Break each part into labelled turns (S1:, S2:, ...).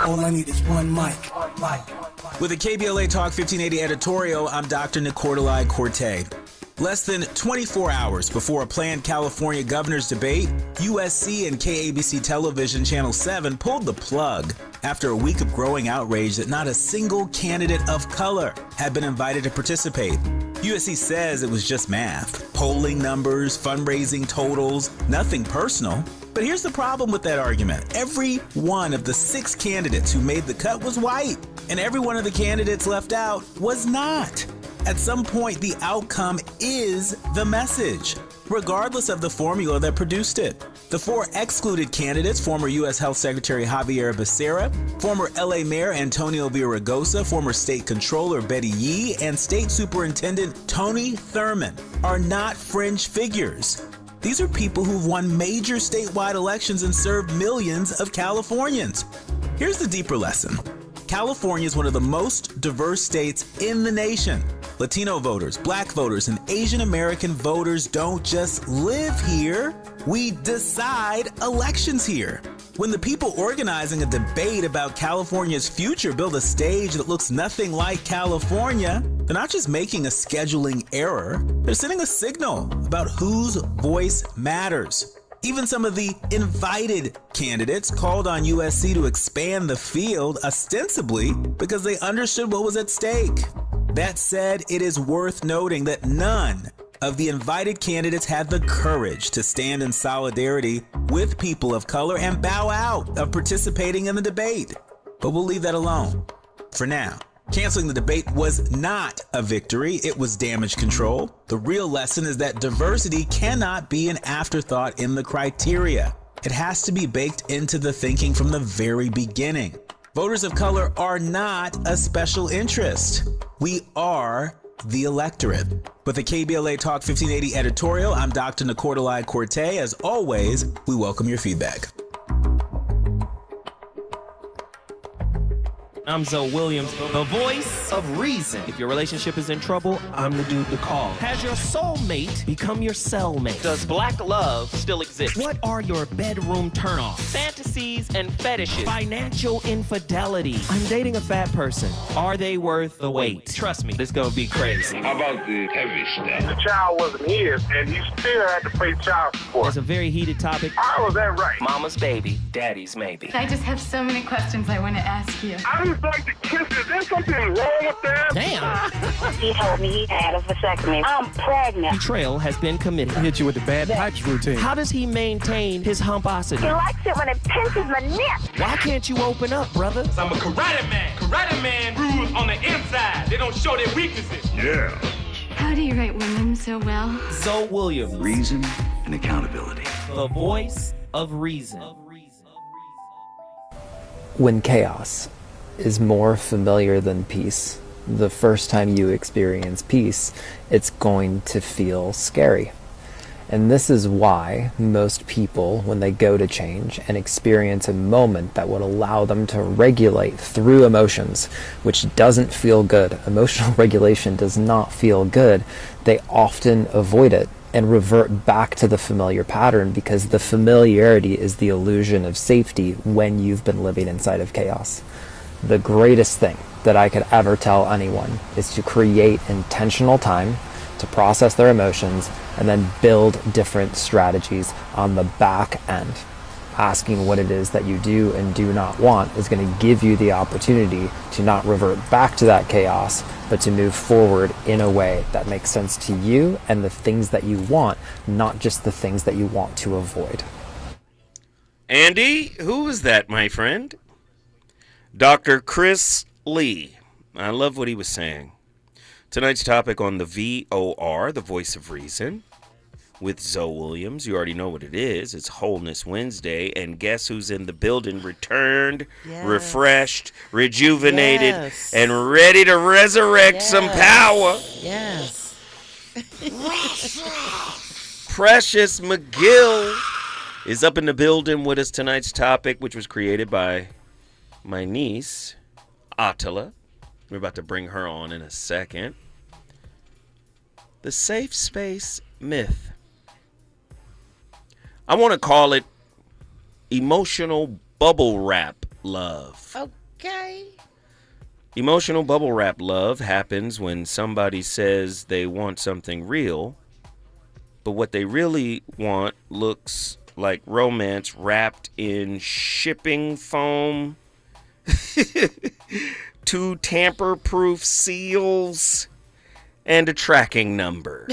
S1: All I need is one mic.
S2: With a KBLA Talk 1580 editorial, I'm Dr. Nicordelai Corte. Less than 24 hours before a planned California governor's debate, USC and KABC Television Channel 7 pulled the plug after a week of growing outrage that not a single candidate of color had been invited to participate. USC says it was just math, polling numbers, fundraising totals, nothing personal. But here's the problem with that argument. Every one of the 6 candidates who made the cut was white, and every one of the candidates left out was not. At some point, the outcome is the message, regardless of the formula that produced it. The 4 excluded candidates, former U.S. Health Secretary Javier Becerra, former L.A. Mayor Antonio Villaraigosa, former State Controller Betty Yee, and State Superintendent Tony Thurmond, are not fringe figures. These are people who've won major statewide elections and served millions of Californians. Here's the deeper lesson. California is one of the most diverse states in the nation. Latino voters, Black voters, and Asian American voters don't just live here. We decide elections here. When the people organizing a debate about California's future build a stage that looks nothing like California, they're not just making a scheduling error, they're sending a signal about whose voice matters. Even some of the invited candidates called on USC to expand the field, ostensibly because they understood what was at stake. That said, it is worth noting that none of the invited candidates had the courage to stand in solidarity with people of color and bow out of participating in the debate. But we'll leave that alone for now. Canceling the debate was not a victory, it was damage control. The real lesson is that diversity cannot be an afterthought in the criteria. It has to be baked into the thinking from the very beginning. Voters of color are not a special interest. We are the electorate. With the KBLA Talk 1580 editorial, I'm Dr. Nicordelai Corte. As always, we welcome your feedback.
S3: I'm Zoe Williams, the voice of reason. If your relationship is in trouble, I'm the dude to call. Has your soulmate become your cellmate? Does black love still exist? What are your bedroom turnoffs? Fantasies and fetishes. Financial infidelity. I'm dating a fat person. Are they worth the wait? Trust me, this gonna be crazy.
S4: How about the heavy stuff?
S5: The child wasn't his, and he still had to pay child support.
S3: It's a very heated topic.
S5: How was that right?
S3: Mama's baby, daddy's maybe.
S6: I just have so many questions I want to ask you.
S5: I just like to kiss. Is there something wrong with that?
S3: Damn.
S7: He told me he had a vasectomy. I'm pregnant.
S3: Betrayal has been committed.
S8: Hit you with the bad pipes routine.
S3: How does he maintain his humposity?
S7: He likes it when it pinches my neck.
S3: Why can't you open up, brother?
S9: I'm a karate man. Karate man rules on the inside. They don't show their weaknesses.
S4: Yeah.
S6: How do you write women so well?
S3: Zoe Williams,
S4: Reason and accountability.
S3: the voice of reason.
S10: When chaos is more familiar than peace, the first time you experience peace, it's going to feel scary. And this is why most people, when they go to change and experience a moment that would allow them to regulate through emotions, which doesn't feel good, emotional regulation does not feel good, they often avoid it and revert back to the familiar pattern, because the familiarity is the illusion of safety when you've been living inside of chaos. The greatest thing that I could ever tell anyone is to create intentional time to process their emotions and then build different strategies on the back end. Asking what it is that you do and do not want is going to give you the opportunity to not revert back to that chaos, but to move forward in a way that makes sense to you and the things that you want, not just the things that you want to avoid.
S11: Andy, who is that, my friend? Dr. Chris Lee. I love what he was saying. Tonight's topic on the VOR, the voice of reason, with Zoe Williams. You already know what it is. It's Wholeness Wednesday. And guess who's in the building? Returned, refreshed, rejuvenated, and ready to resurrect some power.
S12: Yes.
S11: Precious McGill is up in the building with us. Tonight's topic, which was created by my niece, Attila. We're about to bring her on in a second. The safe space myth. I want to call it emotional bubble wrap love.
S1: Okay.
S11: Emotional bubble wrap love happens when somebody says they want something real, but what they really want looks like romance wrapped in shipping foam, 2 tamper-proof seals, and a tracking number.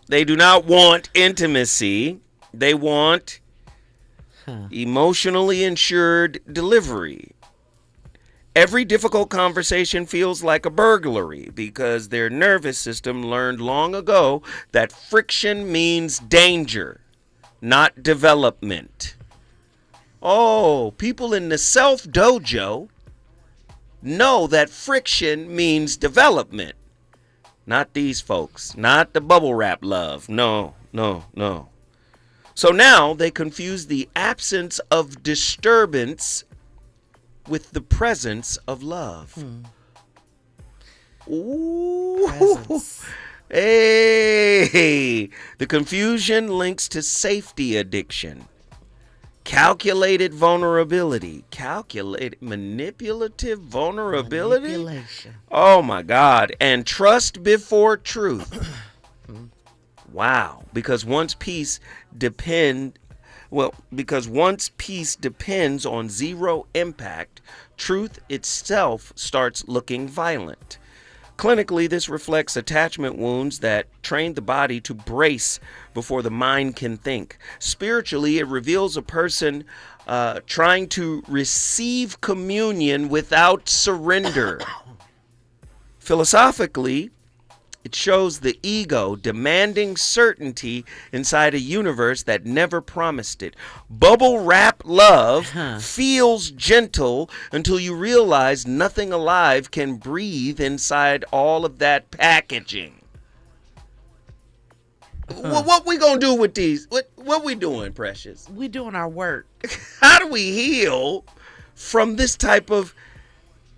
S11: They do not want intimacy. They want emotionally insured delivery. Every difficult conversation feels like a burglary because their nervous system learned long ago that friction means danger, not development. Oh, people in the self-dojo know that friction means development. Not these folks. Not the bubble wrap love. No. So now they confuse the absence of disturbance with the presence of love. Ooh.
S1: Presence.
S11: Hey. The confusion links to safety addiction. Calculated vulnerability. Manipulative vulnerability?
S1: Manipulation.
S11: Oh my God. And trust before truth. Wow. Because once peace depends on zero impact, truth itself starts looking violent. Clinically, this reflects attachment wounds that train the body to brace before the mind can think. Spiritually, it reveals a person trying to receive communion without surrender. Philosophically, it shows the ego demanding certainty inside a universe that never promised it. Bubble wrap love feels gentle until you realize nothing alive can breathe inside all of that packaging. What we gonna do with these? What we doing, Precious?
S1: We doing our work.
S11: How do we heal from this type of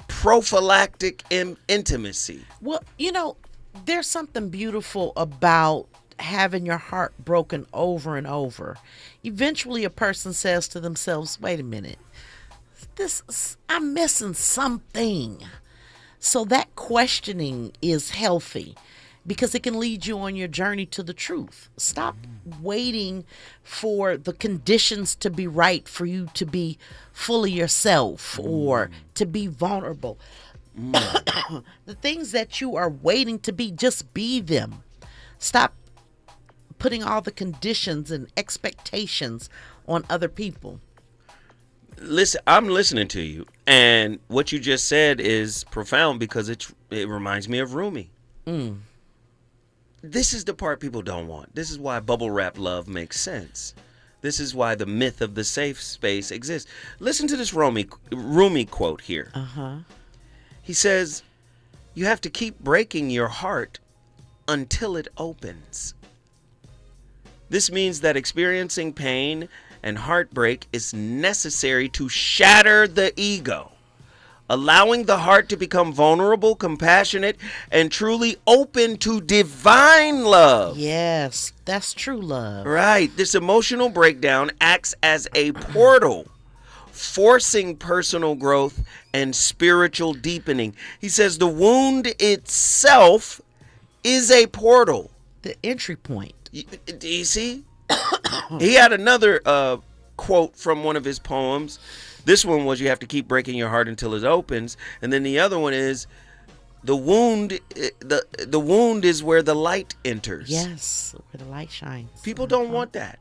S11: prophylactic intimacy?
S1: Well, there's something beautiful about having your heart broken over and over. Eventually a person says to themselves, wait a minute, I'm missing something. So that questioning is healthy because it can lead you on your journey to the truth. Stop waiting for the conditions to be right for you to be fully yourself or to be vulnerable. The things that you are waiting to be, just be them. Stop putting all the conditions and expectations on other people.
S11: Listen, I'm listening to you, and what you just said is profound because it reminds me of Rumi. This is the part people don't want. This is why bubble wrap love makes sense. This is why the myth of the safe space exists. Listen to this Rumi quote here. He says, you have to keep breaking your heart until it opens. This means that experiencing pain and heartbreak is necessary to shatter the ego, allowing the heart to become vulnerable, compassionate, and truly open to divine love.
S1: Yes, that's true love.
S11: Right. This emotional breakdown acts as a portal, forcing personal growth and spiritual deepening. He says the wound itself is a portal.
S1: The entry point.
S11: Do you see? He had another quote from one of his poems. This one was, you have to keep breaking your heart until it opens. And then the other one is, the wound is where the light enters.
S1: Yes, where the light shines.
S11: People don't want that.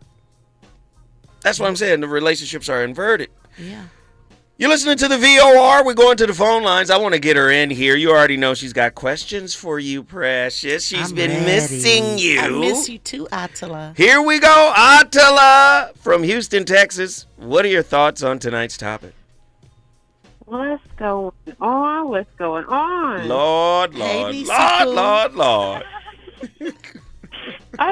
S11: That's what I'm saying. The relationships are inverted.
S1: Yeah.
S11: You're listening to the VOR. We're going to the phone lines. I want to get her in here. You already know she's got questions for you, Precious. She's been missing you.
S1: I miss you too, Attila.
S11: Here we go, Attila from Houston, Texas. What are your thoughts on tonight's topic?
S8: What's going on? What's going on?
S11: Lord.
S8: I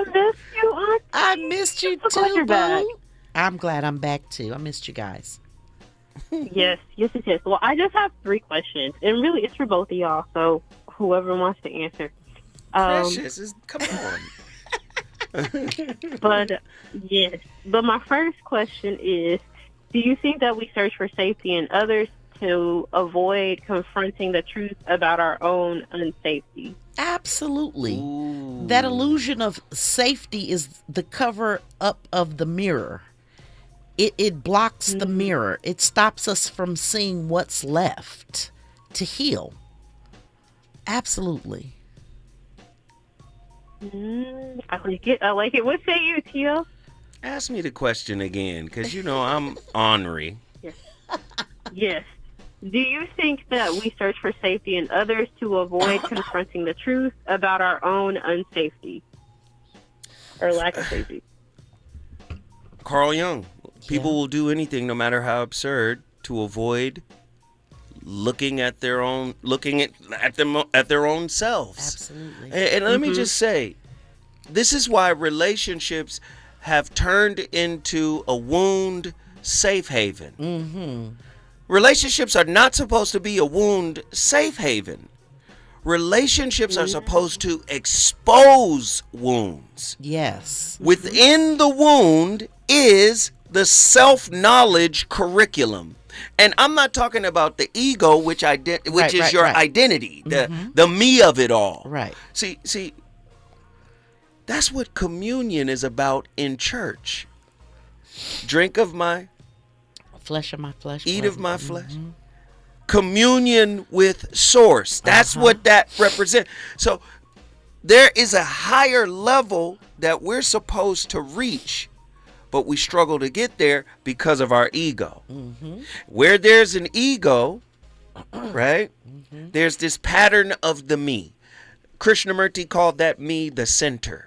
S8: missed you, Aunt.
S1: I missed you too,
S8: you're back.
S1: boo. I'm glad I'm back too. I missed you guys.
S8: Yes. Well, I just have 3 questions, and really it's for both of y'all, so whoever wants to answer.
S11: Precious, come on.
S8: But my first question is, Do you think that we search for safety in others to avoid confronting the truth about our own unsafety?
S1: Absolutely.
S11: Ooh.
S1: That illusion of safety is the cover up of the mirror. It blocks the mirror. It stops us from seeing what's left to heal. Absolutely.
S8: I like it. I like it. What say you, Tia?
S11: Ask me the question again, because I'm ornery.
S8: Yes. Yes. Do you think that we search for safety in others to avoid confronting the truth about our own unsafety or lack of safety?
S11: Carl Jung. People will do anything, no matter how absurd, to avoid looking at their own selves.
S1: Absolutely.
S11: And let me just say, this is why relationships have turned into a wound safe haven.
S1: Mm-hmm.
S11: Relationships are not supposed to be a wound safe haven. Relationships are supposed to expose wounds.
S1: Yes.
S11: Within the wound is the self-knowledge curriculum. And I'm not talking about the ego, which is your identity, the me of it all.
S1: Right.
S11: See, that's what communion is about in church. Drink of my
S1: flesh of my flesh,
S11: eat of my flesh. Communion with source. That's what that represents. So there is a higher level that we're supposed to reach, but we struggle to get there because of our ego. Where there's an ego, right, there's this pattern of the me. Krishnamurti called that me the center.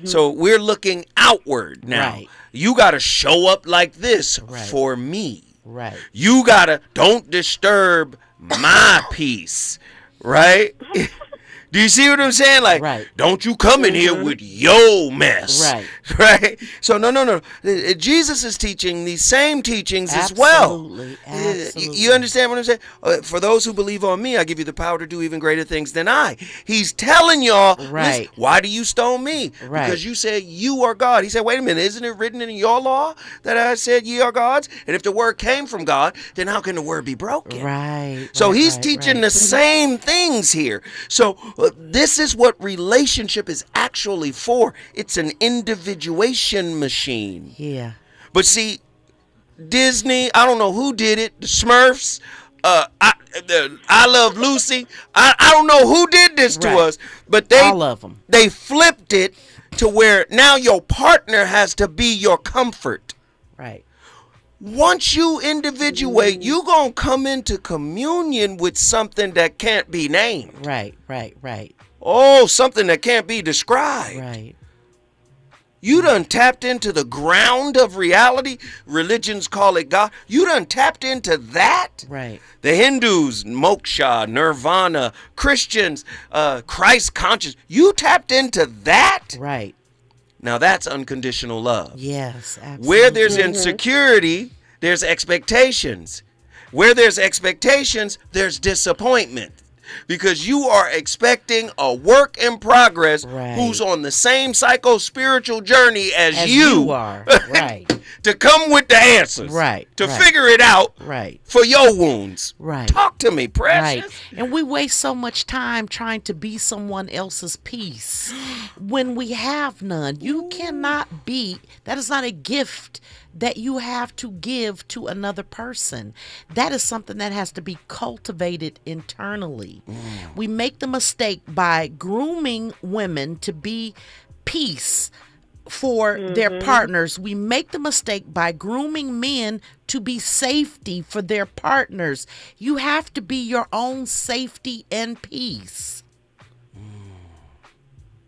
S11: So we're looking outward now.
S1: Right.
S11: You got to show up like this for me.
S1: Right.
S11: You got to, don't disturb my peace. Right? Do you see what I'm saying? Like, don't you come in here with your mess.
S1: Right.
S11: Right? So, no. Jesus is teaching these same teachings as well.
S1: Absolutely.
S11: You understand what I'm saying? For those who believe on me, I give you the power to do even greater things than I. He's telling y'all, listen, why do you stone me?
S1: Right.
S11: Because you said you are God. He said, wait a minute, isn't it written in your law that I said ye are gods? And if the word came from God, then how can the word be broken?
S1: Right.
S11: So he's teaching the same things here. So this is what relationship is actually for. It's an individuation machine.
S1: Yeah.
S11: But see, Disney, I don't know who did it, the Smurfs, I Love Lucy. I don't know who did this to us, but
S1: all of them.
S11: They flipped it to where now your partner has to be your comfort.
S1: Right.
S11: Once you individuate, you gonna come into communion with something that can't be named.
S1: Right.
S11: Oh, something that can't be described.
S1: Right.
S11: You done tapped into the ground of reality. Religions call it God. You done tapped into that.
S1: Right.
S11: The Hindus, moksha, nirvana. Christians, Christ conscious. You tapped into that.
S1: Right.
S11: Now that's unconditional love.
S1: Yes, absolutely.
S11: Where there's insecurity, there's expectations. Where there's expectations, there's disappointment. Because you are expecting a work in progress who's on the same psycho-spiritual journey as you
S1: are. Right.
S11: To come with the answers.
S1: Right.
S11: To figure it out for your wounds.
S1: Right.
S11: Talk to me, precious.
S1: Right. And we waste so much time trying to be someone else's peace when we have none. You cannot be, that is not a gift that you have to give to another person. That is something that has to be cultivated internally. We make the mistake by grooming women to be peace for their partners. We make the mistake by grooming men to be safety for their partners. You have to be your own safety and peace.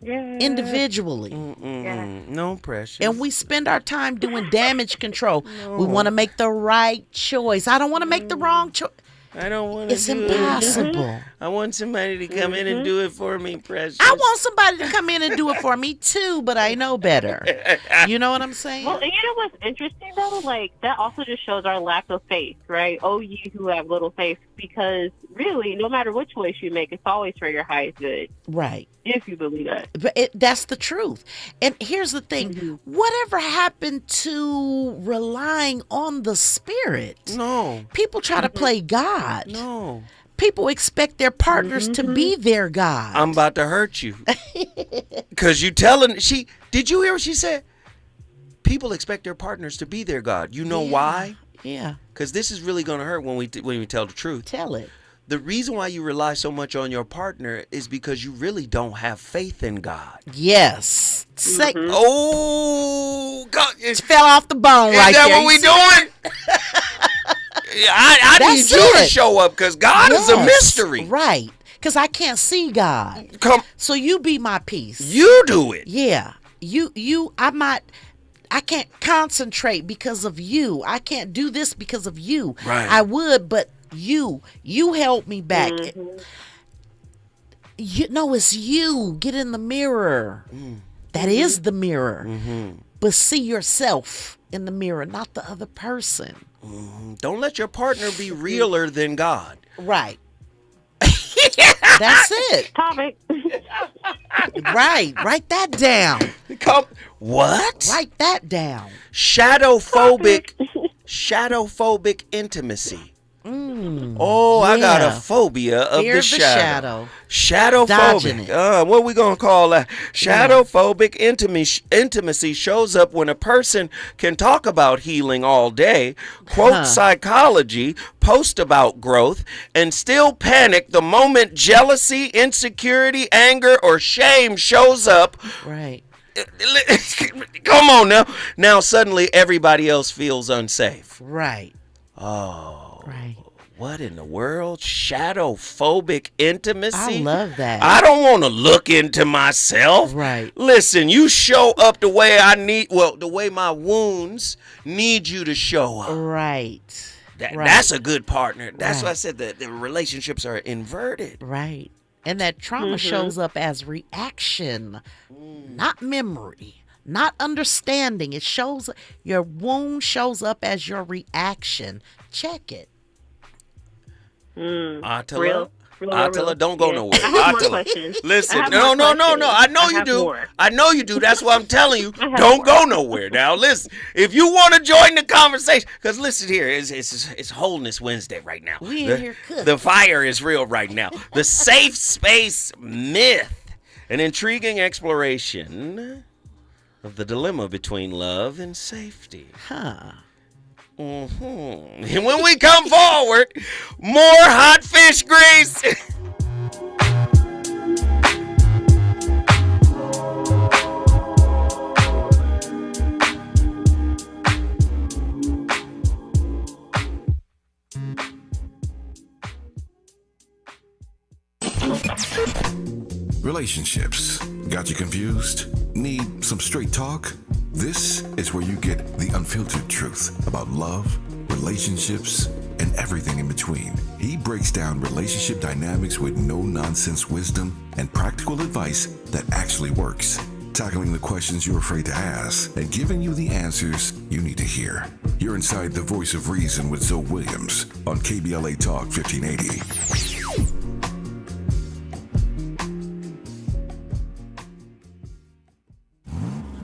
S1: Individually.
S11: No pressure.
S1: And we spend our time doing damage control. We want to make the right choice. I don't want to make the wrong choice.
S11: I don't want to
S1: It's
S11: do
S1: impossible.
S11: it. I want somebody to come in and do it for me, Precious.
S1: I want somebody to come in and do it for me too, but I know better. You know what I'm saying?
S8: Well, you know what's interesting though? Like, that also just shows our lack of faith, right? Oh, you who have little faith, because really, no matter what choice you make, it's always for your highest good.
S1: Right.
S8: If you believe that.
S1: But that's the truth. And here's the thing. Whatever happened to relying on the spirit?
S11: No.
S1: People try to play God.
S11: No.
S1: People expect their partners to be their God.
S11: I'm about to hurt you. Because you telling, did you hear what she said? People expect their partners to be their God. You know why?
S1: Yeah.
S11: Because this is really going to hurt when we tell the truth.
S1: Tell it.
S11: The reason why you rely so much on your partner is because you really don't have faith in God.
S1: Yes.
S11: Oh, God.
S1: It fell off the bone right there.
S11: Is that what we doing? I need you to show up because God is a mystery.
S1: Right. Because I can't see God. So you be my peace.
S11: You do it.
S1: Yeah. I can't concentrate because of you. I can't do this because of you.
S11: Right.
S1: I would, but you held me back. You know, it's you. Get in the mirror. That is the mirror. But see yourself in the mirror, not the other person.
S11: Don't let your partner be realer than God.
S1: Right. That's it.
S8: Topic.
S1: Right. Write that down.
S11: What?
S1: Write that down.
S11: Shadowphobic intimacy. Oh, I got a phobia of
S1: Fear
S11: the
S1: of
S11: shadow.
S1: Dodging
S11: Shadowphobic.
S1: it.
S11: What we gonna call that? Shadowphobic intimacy shows up when a person can talk about healing all day, quote psychology, post about growth, and still panic the moment jealousy, insecurity, anger, or shame shows up.
S1: Right.
S11: Come on now. Now suddenly everybody else feels unsafe.
S1: Right.
S11: Oh.
S1: Right.
S11: What in the world? Shadowphobic intimacy?
S1: I love that.
S11: I don't want to look into myself.
S1: Right.
S11: Listen, you show up the way the way my wounds need you to show up.
S1: Right.
S11: That's a good partner. That's why I said that the relationships are inverted.
S1: Right. And that trauma shows up as reaction, not memory, not understanding. Your wound shows up as your reaction. Check it.
S11: Attila, don't go nowhere.
S8: I have more questions.
S11: Listen, no. I know you do.
S8: More.
S11: I know you do. That's why I'm telling you. Don't go nowhere. Now, listen. If you want to join the conversation, because listen here, it's Wholeness Wednesday right now.
S1: We in here cooking.
S11: The fire is real right now. The safe space myth, an intriguing exploration of the dilemma between love and safety. And when we come forward, more hot fish grease.
S12: Relationships. Got you confused? Need some straight talk? This is where you get the unfiltered truth about love, relationships, and everything in between. He breaks down relationship dynamics with no-nonsense wisdom and practical advice that actually works. Tackling the questions you're afraid to ask and giving you the answers you need to hear. You're inside the Voice of Reason with Zoe Williams on KBLA Talk 1580.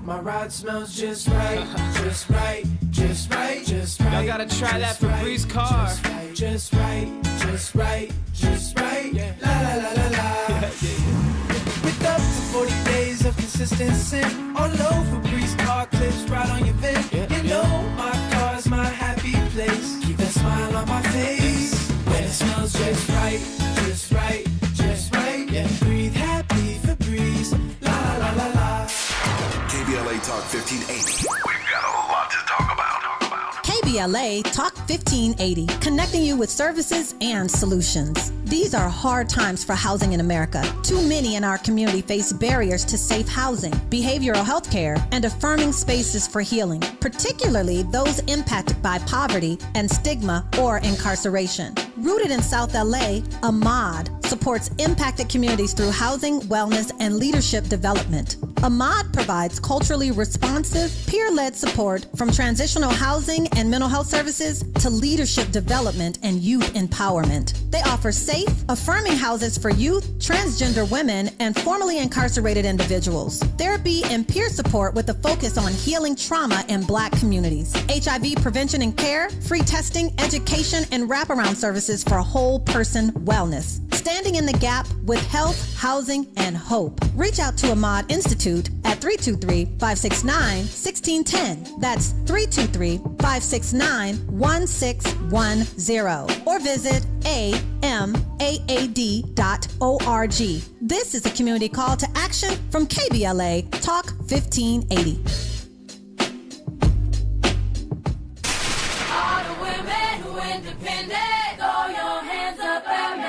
S13: My ride smells just right, just right, just right, just right.
S14: Y'all gotta try that Febreze car.
S13: Just right, just right, just right. Yeah. La la la la la. With up to 40 days of consistency. On low Febreze car clips right on your vent. You know my car's my happy place. Keep that smile on my face. When it smells just right, just right, just right. Yeah. Breathe happy Febreze. La la la la.
S12: KBLA Talk 1580. We've got a lot to talk about.
S15: KBLA Talk 1580, connecting you with services and solutions. These are hard times for housing in America. Too many in our community face barriers to safe housing, behavioral health care, and affirming spaces for healing, particularly those impacted by poverty and stigma or incarceration. Rooted in South LA, Ahmad supports impacted communities through housing, wellness, and leadership development. Ahmad provides culturally responsive, peer-led support from transitional housing and mental health services to leadership development and youth empowerment. They offer safe, affirming houses for youth, transgender women, and formerly incarcerated individuals. Therapy and peer support with a focus on healing trauma in Black communities. HIV prevention and care, free testing, education, and wraparound services for whole person wellness. Standing in the gap with health, housing, and hope. Reach out to Ahmad Institute at 323-569-1610. That's 323-569-1610. Or visit amaad.org. This is a community call to action from KBLA Talk 1580.
S16: All the women who independent, throw your hands up at me.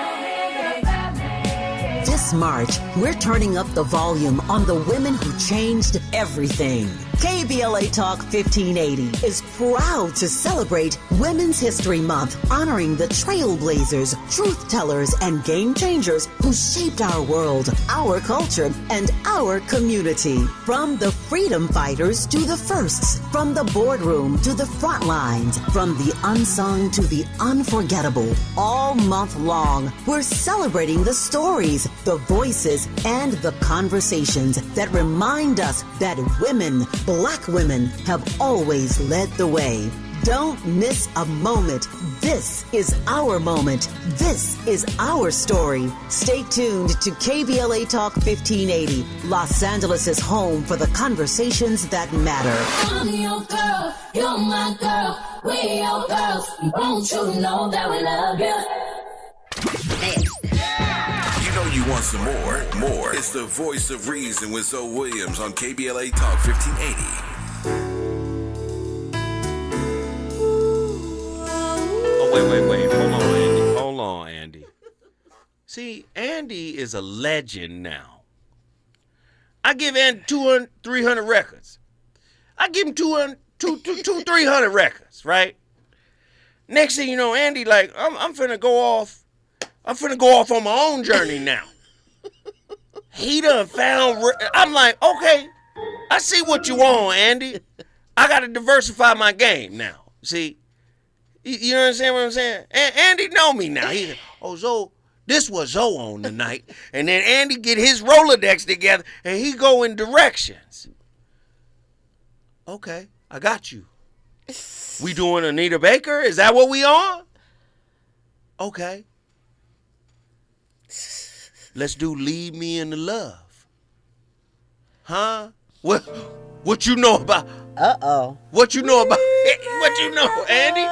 S17: This March, we're turning up the volume on the women who changed everything. KBLA Talk 1580 is proud to celebrate Women's History Month, honoring the trailblazers, truth tellers, and game changers who shaped our world, our culture, and our community. From the freedom fighters to the firsts, from the boardroom to the front lines, from the unsung to the unforgettable. All month long, we're celebrating the stories, the voices, and the conversations that remind us that women, Black women, have always led the way. Don't miss a moment. This is our moment. This is our story. Stay tuned to KBLA Talk 1580, Los Angeles' home for the conversations that matter.
S16: I'm your girl, you're my girl, we your girls. Won't you know that we love you?
S12: You know you want some more. It's the voice of reason with Zoe Williams on KBLA Talk 1580.
S11: Oh, wait. Hold on, Andy. See, Andy is a legend now. I give Andy 200, 300 records. I give him 300 records, right? Next thing you know, Andy, like, I'm finna go off on my own journey now. He done found... I'm like, okay, I see what you want, Andy. I got to diversify my game now. See? You understand what I'm saying? Andy know me now. He's like, oh, Zoe, this was Zoe on tonight. And then Andy get his Rolodex together, and he go in directions. Okay, I got you. We doing Anita Baker? Is that what we on? Okay. Let's do Lead Me Into Love. Huh? What you know about?
S1: Uh-oh.
S11: What you know about? What you know, Andy?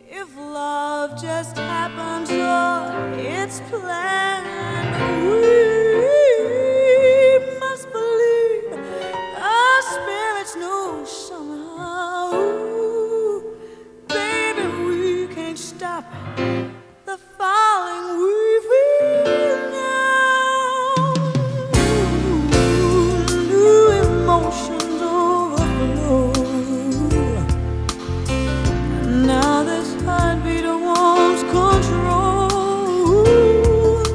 S16: If love just happens or it's planned, we must believe our spirits know somehow. Baby, we can't stop the falling we feel now. New emotions overflow. Now this heartbeat wants control.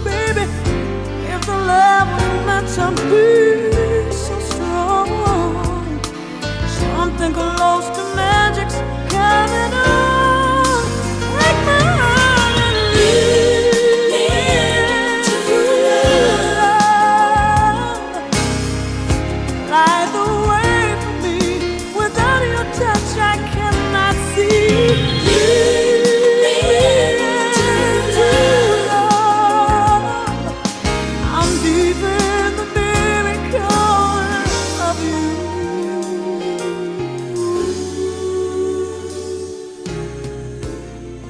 S16: Baby, if the love was meant to be so strong, something close to magic's coming on. Take my hand and lead me into love. Light the way for me. Without your touch, I cannot see. Lead me into love. I'm deep in the miracle of you.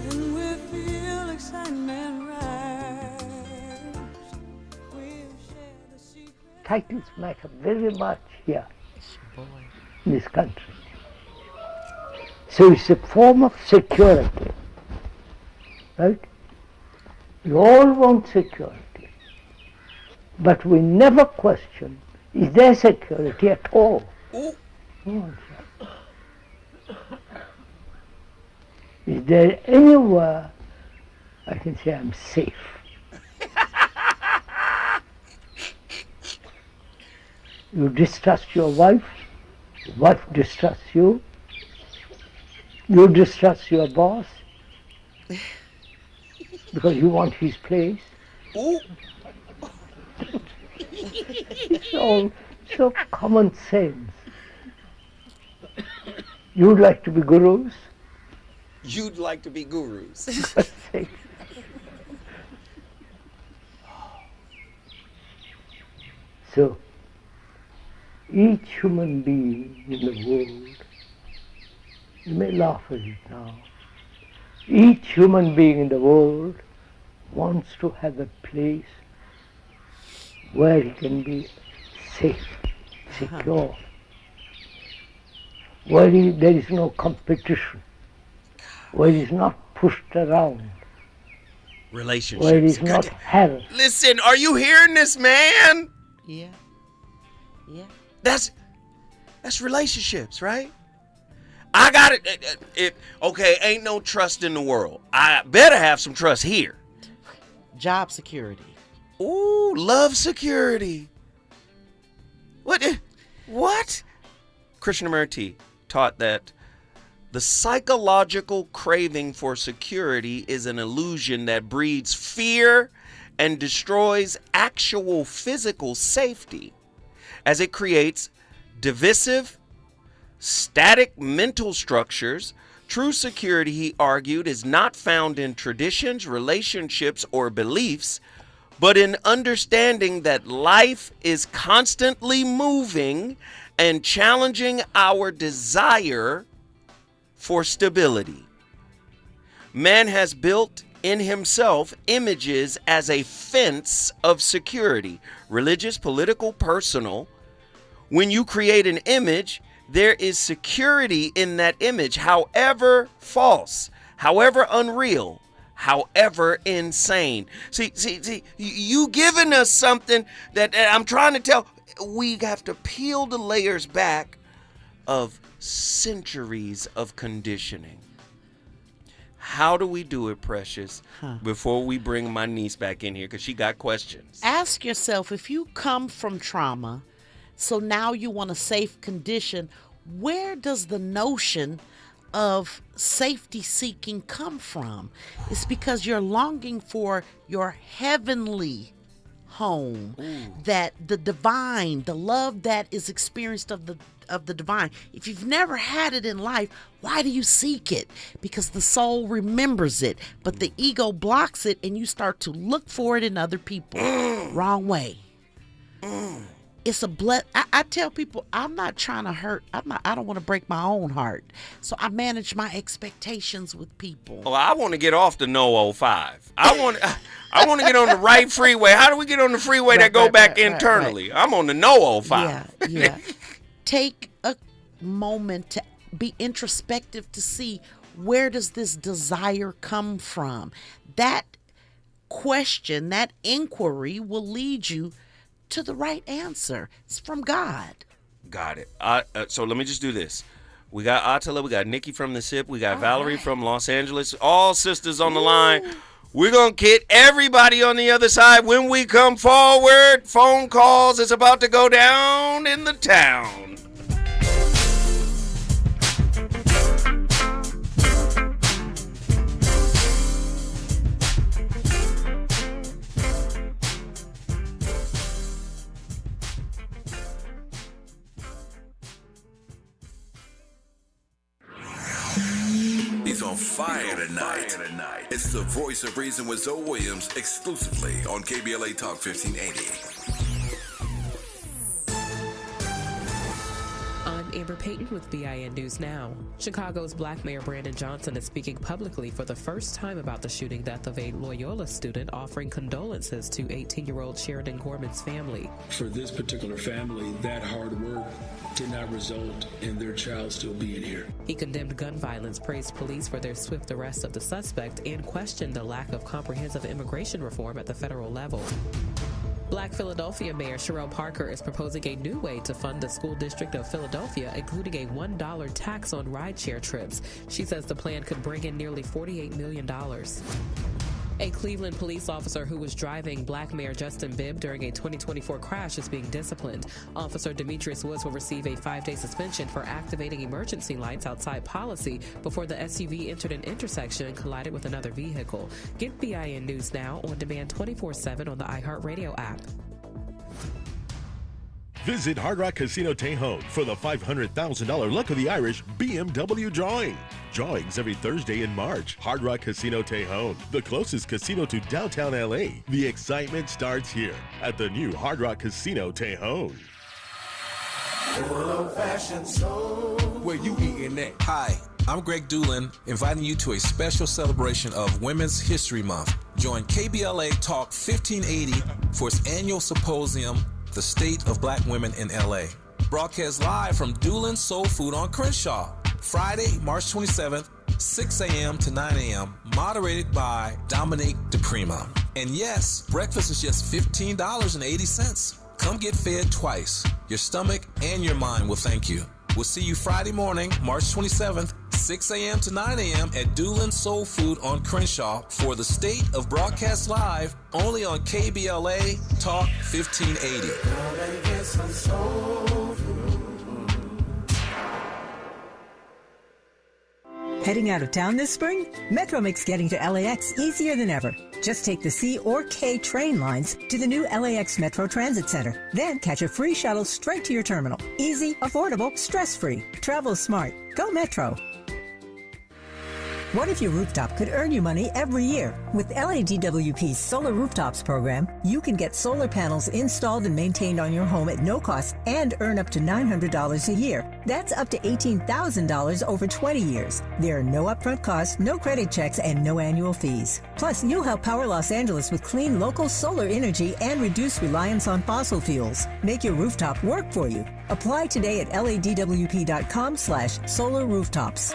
S16: And we feel excitement rise. We'll share the secret.
S18: Titus matter very much here. in this country. So it's a form of security, right? We all want security, but we never question, is there security at all? No, is there anywhere I can say I'm safe? You distrust your wife distrusts you, you distrust your boss because you want his place. It's all so common sense. You'd like to be gurus?
S11: You'd like to be gurus.
S18: So, each human being in the world, you may laugh at it now, each human being in the world wants to have a place where he can be safe, secure, where there is no competition, where he is not pushed around,
S11: Relationships.
S18: where he is not harassed.
S11: Listen, are you hearing this, man?
S1: Yeah. Yeah.
S11: That's relationships, right? I got it. Okay, ain't no trust in the world. I better have some trust here.
S1: Job security.
S11: Ooh, love security. What? Krishnamurti taught that the psychological craving for security is an illusion that breeds fear and destroys actual physical safety, as it creates divisive, static mental structures. True security, he argued, is not found in traditions, relationships, or beliefs, but in understanding that life is constantly moving and challenging our desire for stability. Man has built in himself images as a fence of security, religious, political, personal. When you create an image, there is security in that image, however false, however unreal, however insane. See, you giving us something that I'm trying to tell. We have to peel the layers back of centuries of conditioning. How do we do it, Precious, before we bring my niece back in here, because she got questions?
S1: Ask yourself, if you come from trauma, so now you want a safe condition, where does the notion of safety seeking come from? It's because you're longing for your heavenly home, that the divine, the love that is experienced of the divine. If you've never had it in life, why do you seek it? Because the soul remembers it, but the ego blocks it, and you start to look for it in other people. Wrong way. It's a I tell people, I'm not trying to hurt. I don't want to break my own heart. So I manage my expectations with people.
S11: Oh, I want to get off the No 05. I want to get on the right freeway. How do we get on the freeway that go back internally? I'm on the No 05.
S1: Yeah. Take a moment to be introspective to see, where does this desire come from? That question, that inquiry will lead you to the right answer. It's from God.
S11: Got it. So let me just do this. We got Attila, we got Nikki from the SIP, we got Valerie from Los Angeles, all sisters on the line. We're going to get everybody on the other side when we come forward. Phone calls is about to go down in the town.
S12: He's on fire tonight. It's the Voice of Reason with Zoe Williams, exclusively on KBLA Talk 1580.
S19: I'm Amber Payton with BIN News Now. Chicago's Black Mayor Brandon Johnson is speaking publicly for the first time about the shooting death of a Loyola student, offering condolences to 18-year-old Sheridan Gorman's family.
S20: For this particular family, that hard work did not result in their child still being here.
S19: He condemned gun violence, praised police for their swift arrest of the suspect, and questioned the lack of comprehensive immigration reform at the federal level. Black Philadelphia Mayor Sherelle Parker is proposing a new way to fund the school district of Philadelphia, including a $1 tax on rideshare trips. She says the plan could bring in nearly $48 million. A Cleveland police officer who was driving Black Mayor Justin Bibb during a 2024 crash is being disciplined. Officer Demetrius Woods will receive a 5-day suspension for activating emergency lights outside policy before the SUV entered an intersection and collided with another vehicle. Get BIN News Now on demand 24/7 on the iHeartRadio app.
S21: Visit Hard Rock Casino Tejon for the $500,000 Luck of the Irish BMW drawing. Drawings every Thursday in March. Hard Rock Casino Tejon, the closest casino to downtown LA. The excitement starts here at the new Hard Rock Casino Tejon.
S22: Old-fashioned soul. Where you eating at?
S2: Hi, I'm Greg Doolin, inviting you to a special celebration of Women's History Month. Join KBLA Talk 1580 for its annual symposium, The State of Black Women in LA. Broadcast live from Doolin's Soul Food on Crenshaw, Friday, March 27th, 6 a.m. to 9 a.m., moderated by Dominique DePrima. And yes, breakfast is just $15.80. Come get fed twice. Your stomach and your mind will thank you. We'll see you Friday morning, March 27th, 6 a.m. to 9 a.m. at Doolin's Soul Food on Crenshaw for the State of Broadcast Live, only on KBLA Talk 1580.
S23: Heading out of town this spring? Metro makes getting to LAX easier than ever. Just take the C or K train lines to the new LAX Metro Transit Center. Then catch a free shuttle straight to your terminal. Easy, affordable, stress-free. Travel smart. Go Metro. What if your rooftop could earn you money every year? With LADWP's Solar Rooftops program, you can get solar panels installed and maintained on your home at no cost and earn up to $900 a year. That's up to $18,000 over 20 years. There are no upfront costs, no credit checks, and no annual fees. Plus, you'll help power Los Angeles with clean local solar energy and reduce reliance on fossil fuels. Make your rooftop work for you. Apply today at ladwp.com/solar rooftops.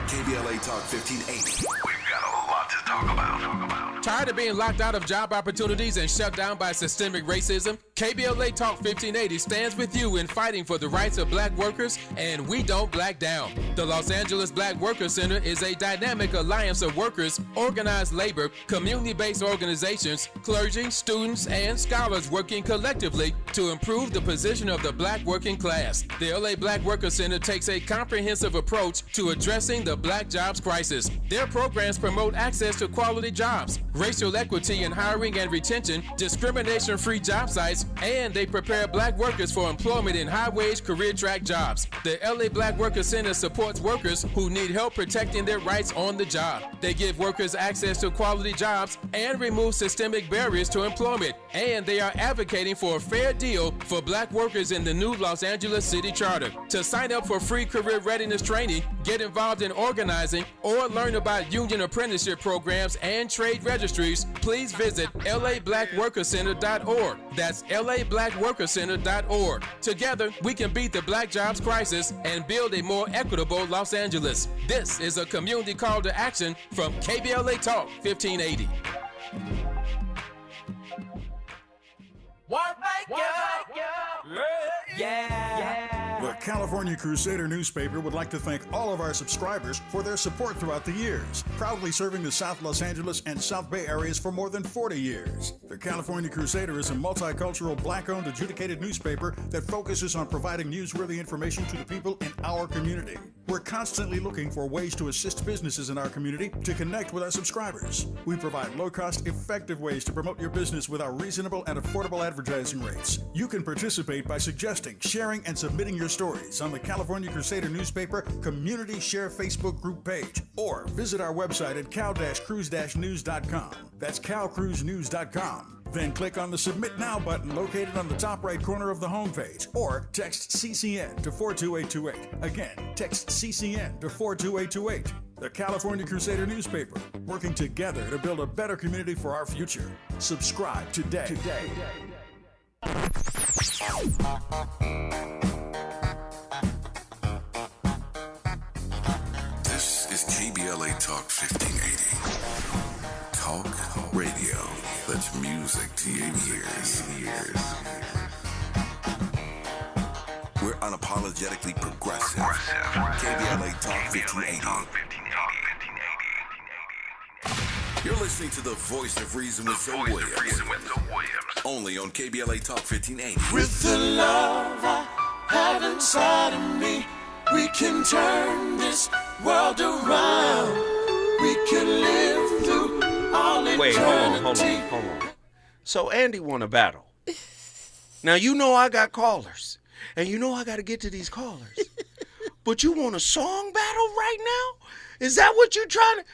S12: KBLA Talk 1580. We've got a lot to talk about.
S14: Tired of being locked out of job opportunities and shut down by systemic racism? KBLA Talk 1580 stands with you in fighting for the rights of black workers, and we don't black down. The Los Angeles Black Workers Center is a dynamic alliance of workers, organized labor, community-based organizations, clergy, students, and scholars working collectively to improve the position of the black working class. The LA Black Workers Center takes a comprehensive approach to addressing the black jobs crisis. Their programs promote access to quality jobs, racial equity in hiring and retention, discrimination-free job sites, and they prepare black workers for employment in high-wage career track jobs. The LA Black Workers Center supports workers who need help protecting their rights on the job. They give workers access to quality jobs and remove systemic barriers to employment. And they are advocating for a fair deal for black workers in the new Los Angeles City Charter. To sign up for free career readiness training, get involved in organizing, or learn about union apprenticeship programs and trade registries, please visit lablackworkercenter.org. That's lablackworkercenter.org. Together, we can beat the black jobs crisis and build a more equitable Los Angeles. This is a community call to action from KBLA Talk 1580.
S24: The California Crusader newspaper would like to thank all of our subscribers for their support throughout the years, proudly serving the South Los Angeles and South Bay areas for more than 40 years. The California Crusader is a multicultural, black-owned, adjudicated newspaper that focuses on providing newsworthy information to the people in our community. We're constantly looking for ways to assist businesses in our community to connect with our subscribers. We provide low-cost, effective ways to promote your business with our reasonable and affordable advertising rates. You can participate by suggesting, sharing, and submitting your stories on the California Crusader newspaper Community Share Facebook group page, or visit our website at cal-cruise-news.com. That's calcruisenews.com. Then click on the Submit Now button located on the top right corner of the homepage, or text CCN to 42828. Again, text CCN to 42828. The California Crusader newspaper, working together to build a better community for our future. Subscribe today.
S12: This is KBLA Talk 1580. Talk radio that's music to your ears. We're unapologetically progressive. KBLA Talk 1580. You're listening to the voice of reason with Zoe Williams. Only on KBLA Talk 1580.
S16: With the love I have inside of me, we can turn this world around. We can live through all eternity.
S11: Wait, hold on. So Andy won a battle. Now you know I got callers, and you know I got to get to these callers. But you want a song battle right now? Is that what you're trying to?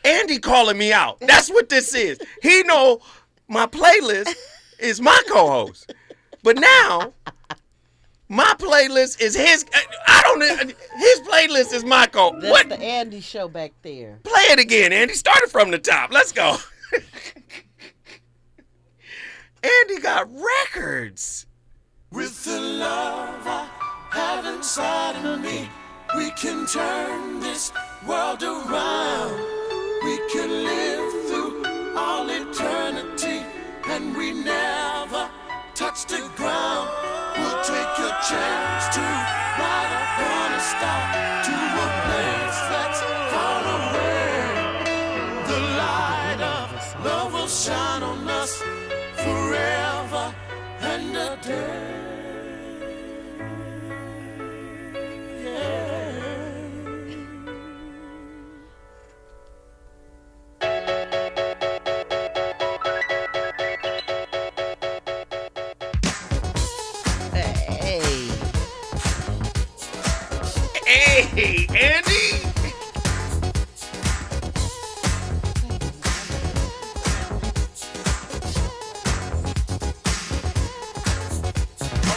S11: Andy calling me out. That's what this is. He know my playlist is my co-host. But now, my playlist is his. His playlist is my co-host.
S1: That's the Andy show back there.
S11: Play it again, Andy. Start it from the top. Let's go. Andy got records.
S16: With the love I have inside of me, we can turn this world around. We can live through all eternity, and we never touch the ground. We'll take a chance to ride upon a star to a place that's far away. The light of love will shine on us forever and a day.
S11: Hey, Andy.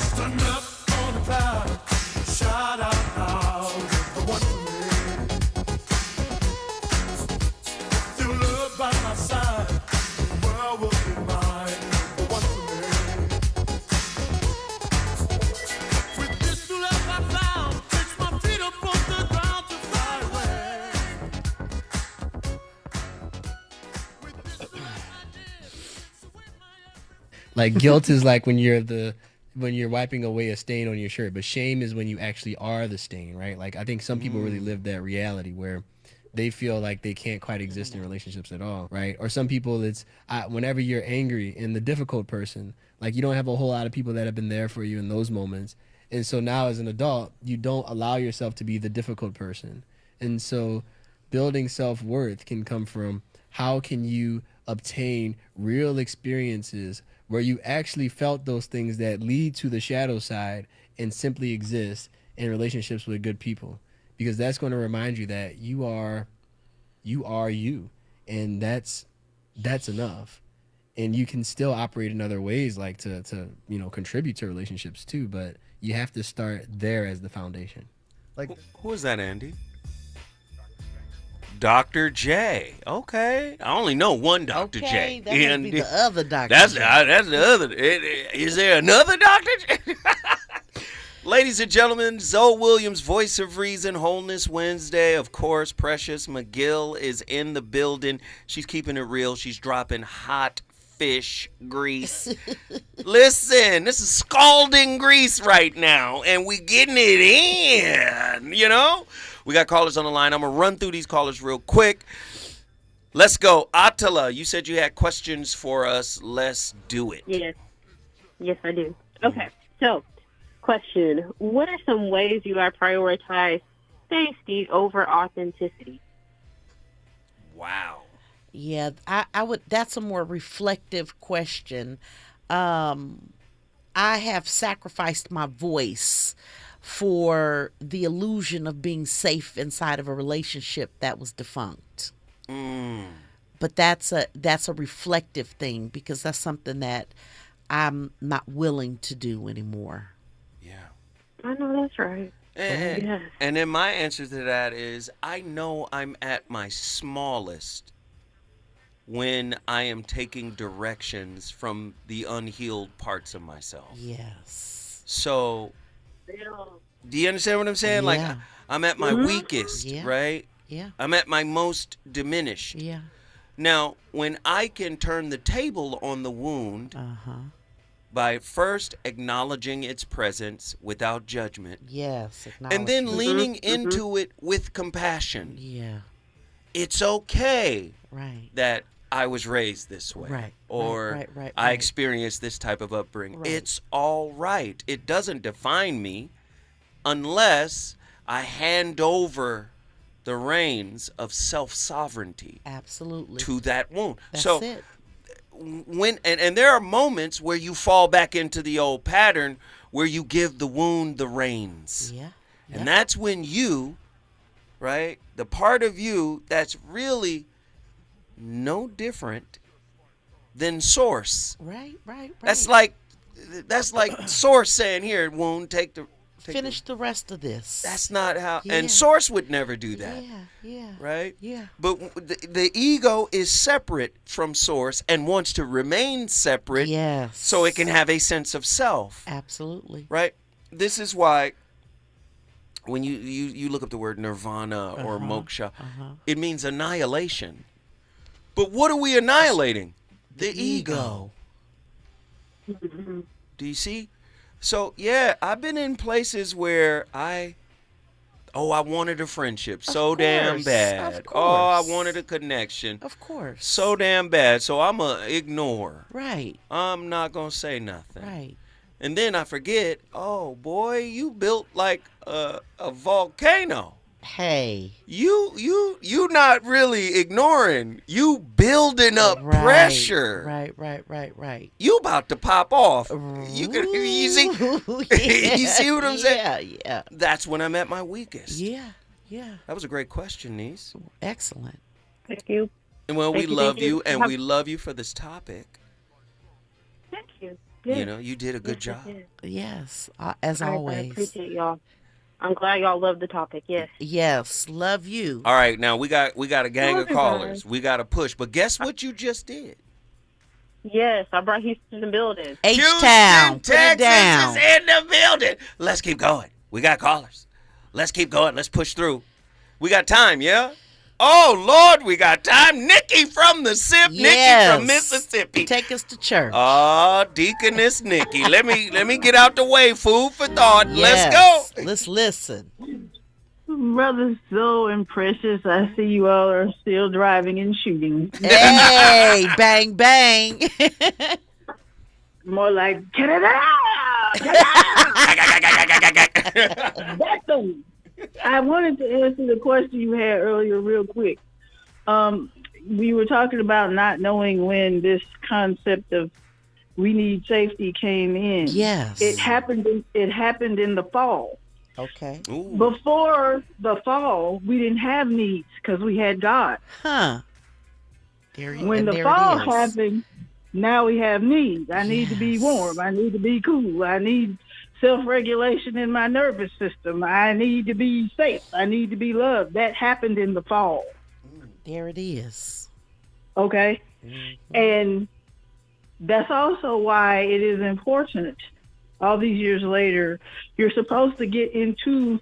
S16: Stand up on the cloud, shout out loud, the one for me. Feel love by my side, the world will be mine, the one for me. With this new love I found, fix my feet up on the ground to fly away.
S5: Like guilt is like when you're wiping away a stain on your shirt, but shame is when you actually are the stain, right? Like I think some people really live that reality where they feel like they can't quite exist in relationships at all, right? Or some people it's whenever you're angry and the difficult person, like you don't have a whole lot of people that have been there for you in those moments. And so now as an adult, you don't allow yourself to be the difficult person. And so building self-worth can come from how can you obtain real experiences where you actually felt those things that lead to the shadow side and simply exist in relationships with good people, because that's going to remind you that you are you, and that's enough. And you can still operate in other ways, like to contribute to relationships too, but you have to start there as the foundation.
S11: Like, who is that, Andy? Dr. J. Okay. I only know one Dr. J.
S1: That must be the other Dr.
S11: That's
S1: J.
S11: That's the other. Is there another Dr. J? Ladies and gentlemen, Zoe Williams, Voice of Reason, Wholeness Wednesday. Of course, Precious McGill is in the building. She's keeping it real. She's dropping hot fish grease. Listen, this is scalding grease right now, and we getting it in, you know? We got callers on the line. I'm going to run through these callers real quick. Let's go. Attila, you said you had questions for us. Let's do it.
S8: Yes, I do. Okay, so question. What are some ways you are prioritize safety over authenticity?
S11: Wow.
S1: Yeah, I would. That's a more reflective question. I have sacrificed my voice for the illusion of being safe inside of a relationship that was defunct. But that's a reflective thing, because that's something that I'm not willing to do anymore.
S8: I know that's right.
S11: And then my answer to that is, I know I'm at my smallest when I am taking directions from the unhealed parts of myself.
S1: Yes.
S11: So, do you understand what I'm saying?
S1: Yeah.
S11: Like, I'm at my weakest,
S1: Yeah.
S11: right?
S1: Yeah.
S11: I'm at my most diminished.
S1: Yeah.
S11: Now, when I can turn the table on the wound by first acknowledging its presence without judgment,
S1: Yes.
S11: and then
S1: acknowledgement.
S11: leaning into it with compassion,
S1: Yeah.
S11: it's okay
S1: Right.
S11: that I was raised this way,
S1: Right,
S11: or
S1: right,
S11: I
S1: right.
S11: experienced this type of upbringing.
S1: Right.
S11: It's all right. It doesn't define me unless I hand over the reins of self-sovereignty
S1: Absolutely.
S11: to that wound.
S1: That's
S11: so
S1: it.
S11: when and there are moments where you fall back into the old pattern where you give the wound the reins.
S1: Yeah.
S11: And that's when you, right, the part of you that's really no different than source.
S1: Right.
S11: That's like source saying, here, wound,
S1: Finish the rest of this.
S11: That's not how,
S1: Yeah.
S11: and source would never do that.
S1: Yeah.
S11: Right?
S1: Yeah.
S11: But the ego is separate from source and wants to remain separate.
S1: Yes.
S11: So it can have a sense of self.
S1: Absolutely.
S11: Right? This is why when you look up the word nirvana or moksha, it means annihilation. But what are we annihilating? The ego. Do you see? So, yeah, I've been in places where I wanted a friendship so damn bad.
S1: Of
S11: Oh, I
S1: course.
S11: wanted a connection
S1: Of course.
S11: so damn bad. So I'm going to ignore.
S1: Right.
S11: I'm not going to say nothing.
S1: Right.
S11: And then I forget, oh, boy, you built like a volcano.
S1: Hey.
S11: You not really ignoring. You building up pressure.
S1: Right.
S11: You about to pop off. You see? You see what I'm saying?
S1: Yeah.
S11: That's when I'm at my weakest.
S1: Yeah.
S11: That was a great question, niece.
S1: Excellent.
S8: Thank you.
S11: And well, we
S8: Thank you,
S11: love
S8: thank you.
S11: you, and we love you for this topic.
S8: Thank you.
S11: You know, you did a good job.
S1: Yes. As
S8: I
S1: always.
S8: appreciate y'all. I'm glad y'all love the topic. Yes.
S1: Yes. Love you.
S11: All right, now we got a gang of
S8: Love you
S11: callers.
S8: guys.
S11: We got to push. But guess what you just did?
S8: Yes, I brought Houston in the building.
S1: H-Town. Put it
S11: Texas
S1: down.
S11: is in the building. Let's keep going. We got callers. Let's keep going. Let's push through. We got time, yeah? Oh, Lord, we got time. Nikki from the SIP.
S1: Yes.
S11: Nikki from Mississippi.
S1: Take us to church.
S11: Oh, Deaconess Nikki. Let me get out the way. Food for thought.
S1: Yes.
S11: Let's go.
S1: Let's listen.
S4: Brother So and Precious, I see you all are still driving and shooting.
S1: Hey, bang, bang.
S4: More like, get it out! That's the. I wanted to answer the question you had earlier real quick. We were talking about not knowing when this concept of we need safety came in.
S1: Yes.
S4: It happened in the fall.
S1: Okay.
S4: Before the fall, we didn't have needs because we had God.
S1: Huh.
S4: When the fall happened, now we have needs. I need to be warm. I need to be cool. I need self-regulation in my nervous system. I need to be safe. I need to be loved. That happened in the fall.
S1: There it is.
S4: Okay? And that's also why it is important. All these years later, you're supposed to get into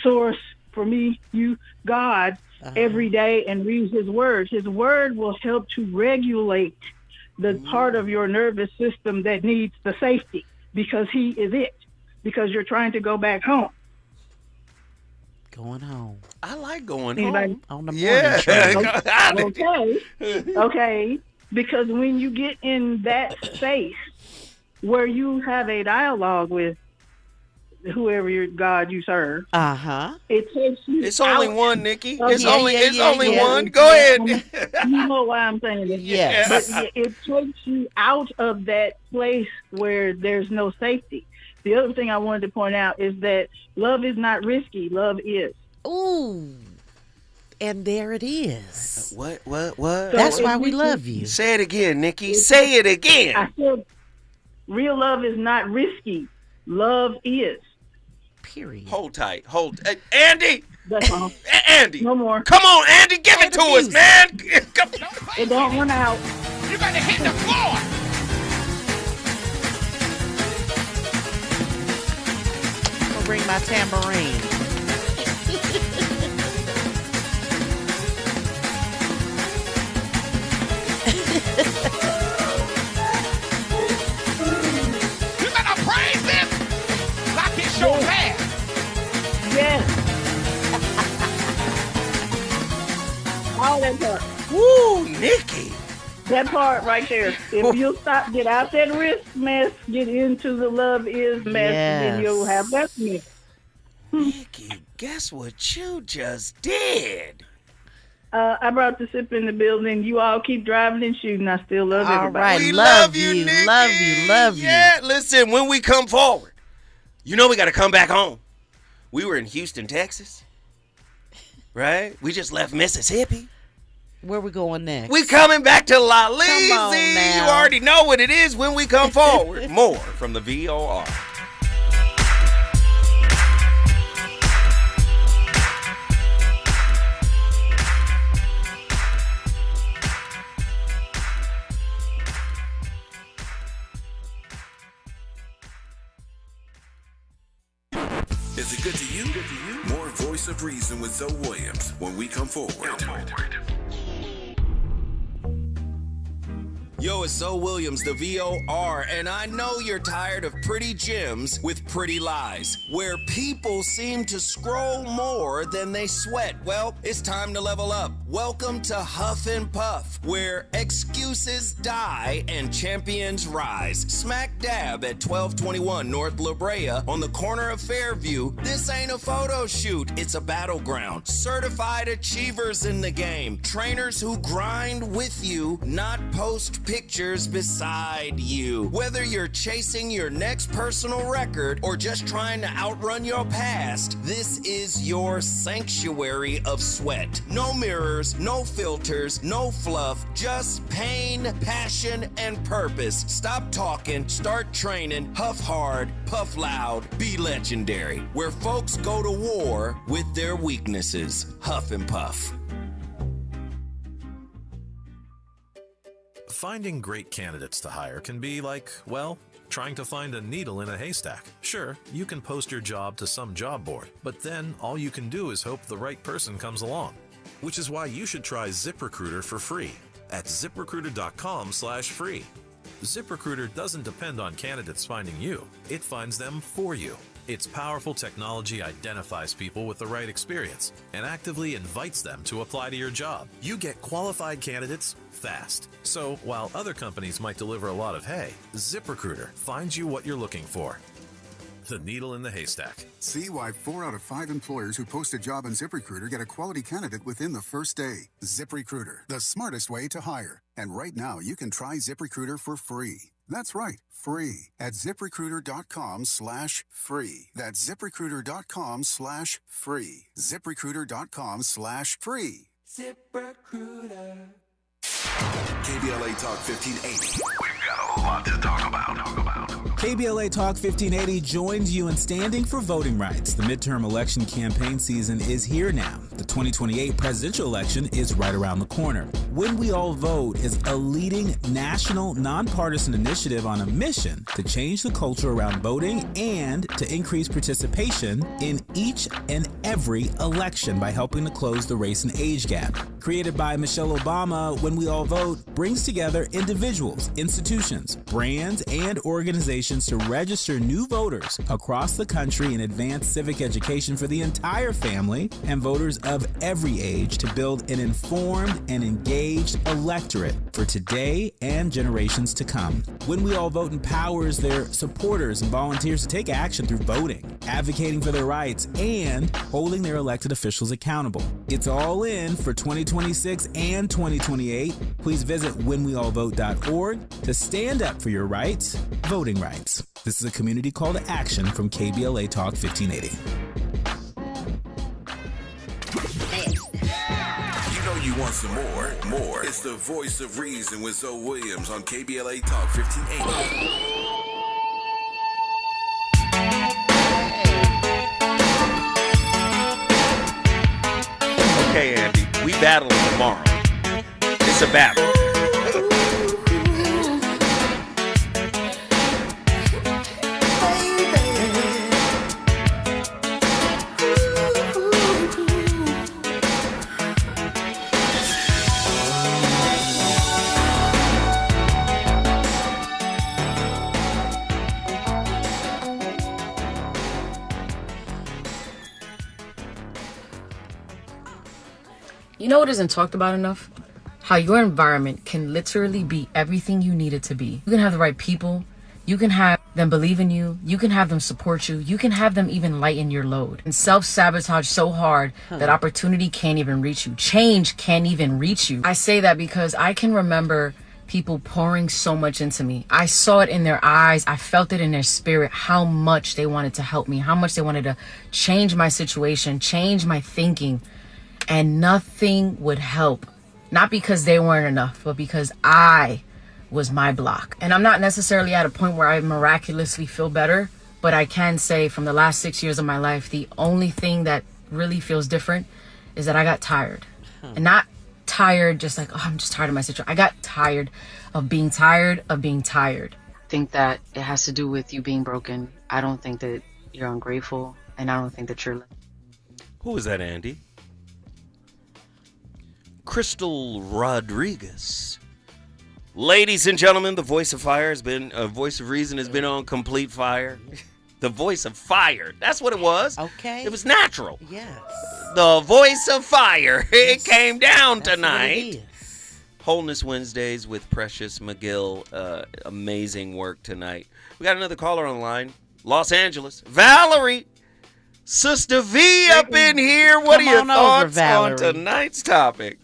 S4: source, for me, you, God, every day and read his word. His word will help to regulate the part of your nervous system that needs the safety because he is it, because you're trying to go back home.
S1: Going home.
S11: I like going
S4: Anybody?
S11: home.
S1: On the morning train.
S4: Okay. Because when you get in that space where you have a dialogue with whoever your God you serve, it takes you.
S11: It's only
S4: out
S11: one, Nikki.
S4: of-
S11: It's only one. Go ahead.
S4: You know why I'm saying this.
S1: Yes.
S4: But it takes you out of that place where there's no safety. The other thing I wanted to point out is that love is not risky. Love is.
S1: Ooh. And there it is.
S11: What?
S1: That's why we love you.
S11: Say it again, Nikki. Say it again.
S4: I said real love is not risky. Love is.
S1: Period.
S11: Hold tight. Andy!
S4: That's all.
S11: Andy!
S4: No more.
S11: Come on, Andy, give it to us, man!
S4: It don't run out.
S16: You better hit the floor.
S1: I'm gonna bring my tambourine.
S16: You better praise this like it's your past.
S4: Yes. All that part.
S11: Woo, Nikki.
S4: That part right there. If you'll stop, get out that risk mess, get into the love is mess, then you'll have that mess.
S11: Nikki, guess what you just did?
S4: I brought the sip in the building. You all keep driving and shooting. I still love everybody.
S1: Right.
S11: We
S1: love you,
S11: Nikki.
S1: love you, love you.
S11: Yeah, listen, when we come forward, you know we got to come back home. We were in Houston, Texas, right? We just left Mississippi.
S1: Where we going next?
S11: We coming back to La
S1: Come on
S11: Leezy.
S1: now.
S11: You already know what it is when we come forward. More from the VOR.
S12: Is it good to you? More Voice of Reason with Zoe Williams when we come forward.
S11: Yo, it's Zoe Williams, the VOR, and I know you're tired of pretty gems with pretty lies, where people seem to scroll more than they sweat. Well, it's time to level up. Welcome to Huff and Puff, where excuses die and champions rise. Smack dab at 1221 North La Brea on the corner of Fairview. This ain't a photo shoot, it's a battleground. Certified achievers in the game. Trainers who grind with you, not post pictures beside you. Whether you're chasing your next personal record or just trying to outrun your past, this is your sanctuary of sweat. No mirrors, no filters, no fluff, just pain, passion, and purpose. Stop talking, start training, huff hard, puff loud, be legendary. Where folks go to war with their weaknesses. Huff and Puff.
S3: Finding great candidates to hire can be like, well, trying to find a needle in a haystack. Sure, you can post your job to some job board, but then all you can do is hope the right person comes along. Which is why you should try ZipRecruiter for free at ZipRecruiter.com/free. ZipRecruiter doesn't depend on candidates finding you. It finds them for you. Its powerful technology identifies people with the right experience and actively invites them to apply to your job. You get qualified candidates fast. So while other companies might deliver a lot of hay, ZipRecruiter finds you what you're looking for. The needle in the haystack.
S6: See why 4 out of 5 employers who post a job on ZipRecruiter get a quality candidate within the first day. ZipRecruiter, the smartest way to hire. And right now, you can try ZipRecruiter for free. That's right, free at ZipRecruiter.com/free. That's ZipRecruiter.com/free. ZipRecruiter.com/free.
S16: ZipRecruiter.
S12: KBLA Talk 1580. We've got a lot to talk about.
S2: KBLA Talk 1580 joins you in standing for voting rights. The midterm election campaign season is here now. The 2028 presidential election is right around the corner. When We All Vote is a leading national nonpartisan initiative on a mission to change the culture around voting and to increase participation in each and every election by helping to close the race and age gap. Created by Michelle Obama, When We All Vote brings together individuals, institutions, brands, and organizations to register new voters across the country and advance civic education for the entire family and voters of every age to build an informed and engaged electorate for today and generations to come. When We All Vote empowers their supporters and volunteers to take action through voting, advocating for their rights, and holding their elected officials accountable. It's all in for 2026 and 2028. Please visit whenweallvote.org to stand up for your rights, voting rights. This is a community call to action from KBLA Talk 1580.
S12: You know you want some more. It's the Voice of Reason with Zoe Williams on KBLA Talk 1580.
S11: battling tomorrow. It's a battle.
S7: You know what isn't talked about enough? How your environment can literally be everything you need it to be. You can have the right people. You can have them believe in you. You can have them support you. You can have them even lighten your load. And self-sabotage so hard that opportunity can't even reach you. Change can't even reach you. I say that because I can remember people pouring so much into me. I saw it in their eyes. I felt it in their spirit, how much they wanted to help me, how much they wanted to change my situation, change my thinking. And nothing would help. Not because they weren't enough, but because I was my block. And I'm not necessarily at a point where I miraculously feel better, but I can say from the last 6 years of my life, the only thing that really feels different is that I got tired. And not tired just like, oh, I'm just tired of my situation. I got tired of being tired of being tired.
S9: I think that it has to do with you being broken. I don't think that you're ungrateful, and I don't think that you're...
S11: Who was that, Andy? Crystal Rodriguez. Ladies and gentlemen, the voice of fire has been, voice of reason has been on complete fire. The voice of fire. That's what it was.
S1: Okay.
S11: It was natural.
S1: Yes.
S11: The voice of fire. It came down
S1: That's
S11: tonight.
S1: what it is.
S11: Wholeness Wednesdays with Precious McGill. Amazing work tonight. We got another caller on the line. Los Angeles. Valerie. Sister V up in here. What are your thoughts on tonight's topic?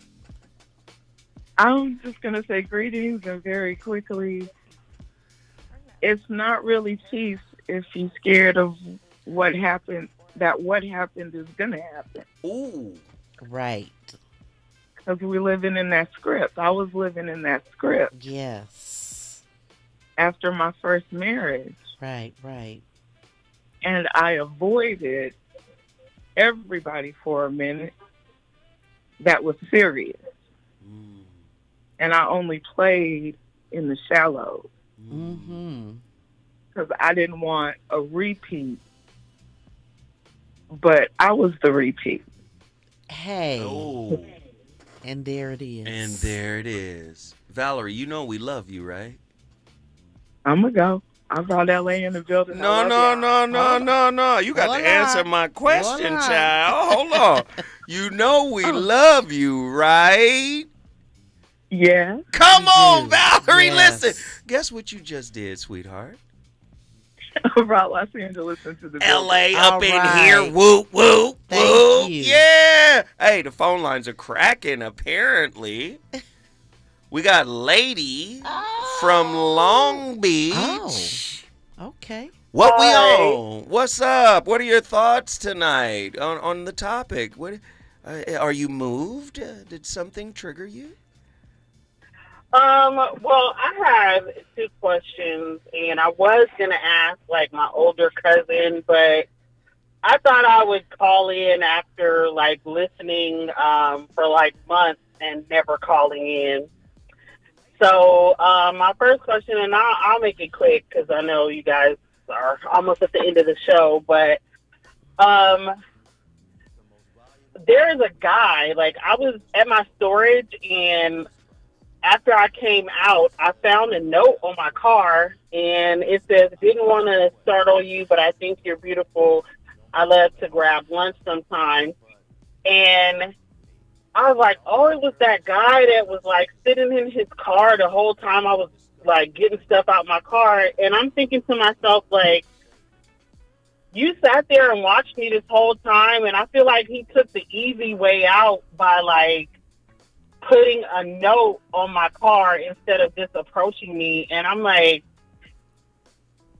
S10: I'm just going to say greetings and very quickly. It's not really peace if you're scared of what happened, that what happened is going to happen.
S11: Ooh.
S1: Right.
S10: Because we're living in that script. I was living in that script.
S1: Yes.
S10: After my first marriage.
S1: Right, right.
S10: And I avoided everybody for a minute that was serious. And I only played in the shallows. Because I didn't want a repeat. But I was the repeat.
S1: Hey.
S11: Oh.
S1: And there it is.
S11: And there it is. Valerie, you know we love you, right?
S10: I'm going to go. I brought LA in the building.
S11: No. You got to answer my question, child. Hold on. You know we love you, right?
S10: Yeah.
S11: Come on, Valerie.
S1: Yes.
S11: Listen. Guess what you just did, sweetheart?
S10: I brought Los Angeles into the building.
S11: LA up in here. Whoop, whoop, whoop.
S1: you.
S11: Yeah. Hey, the phone lines are cracking, apparently. We got Lady from Long Beach.
S1: Okay.
S11: What we on? What's up? What are your thoughts tonight on the topic? What are you moved? Did something trigger you?
S13: Well, I have two questions, and I was going to ask, like, my older cousin, but I thought I would call in after, like, listening for, like, months and never calling in. So, my first question, and I'll make it quick because I know you guys are almost at the end of the show, but there is a guy, like, I was at my storage, and after I came out, I found a note on my car, and it says, didn't want to startle you, but I think you're beautiful. I love to grab lunch sometime. And I was like, oh, it was that guy that was, like, sitting in his car the whole time I was, like, getting stuff out my car. And I'm thinking to myself, like, you sat there and watched me this whole time, and I feel like he took the easy way out by, like, putting a note on my car instead of just approaching me. And I'm like,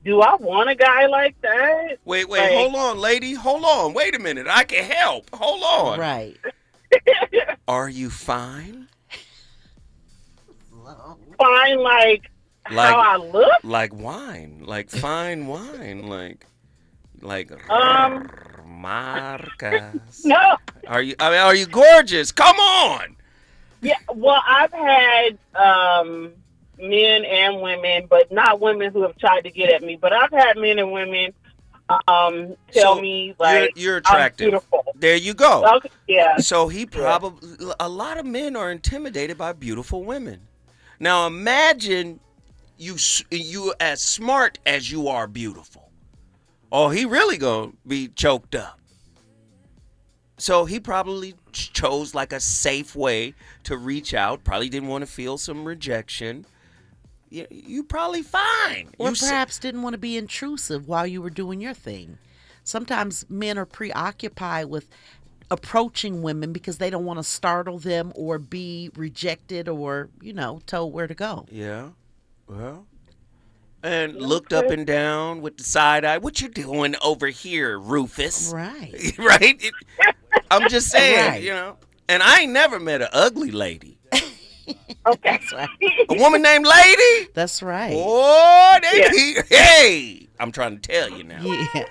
S13: do I want a guy like that?
S11: Wait,
S13: like,
S11: hold on, lady. Hold on. Wait a minute. I can help. Hold on.
S1: Right.
S11: Are you fine?
S13: Fine, like how I look?
S11: Like wine. Like fine wine. Like Marcas.
S13: No.
S11: Are you gorgeous? Come on.
S13: Yeah, well, I've had men and women, but not women who have tried to get at me. But I've had men and women tell me like
S11: you're attractive.
S13: I'm beautiful.
S11: There you go.
S13: Okay, yeah.
S11: So he probably a lot of men are intimidated by beautiful women. Now imagine you as smart as you are beautiful. Oh, he really gonna be choked up. So he probably chose like a safe way to reach out. Probably didn't want to feel some rejection. You probably fine.
S1: Or perhaps didn't want to be intrusive while you were doing your thing. Sometimes men are preoccupied with approaching women because they don't want to startle them or be rejected or, told where to go.
S11: Yeah. Well. And looked up and down with the side eye. What you doing over here, Rufus?
S1: Right.
S11: Right? I'm just saying,
S1: Right.
S11: And I ain't never met an ugly lady.
S13: Okay.
S1: That's right.
S11: A woman named Lady?
S1: That's right.
S11: Oh, hey, I'm trying to tell you now.
S1: Yeah.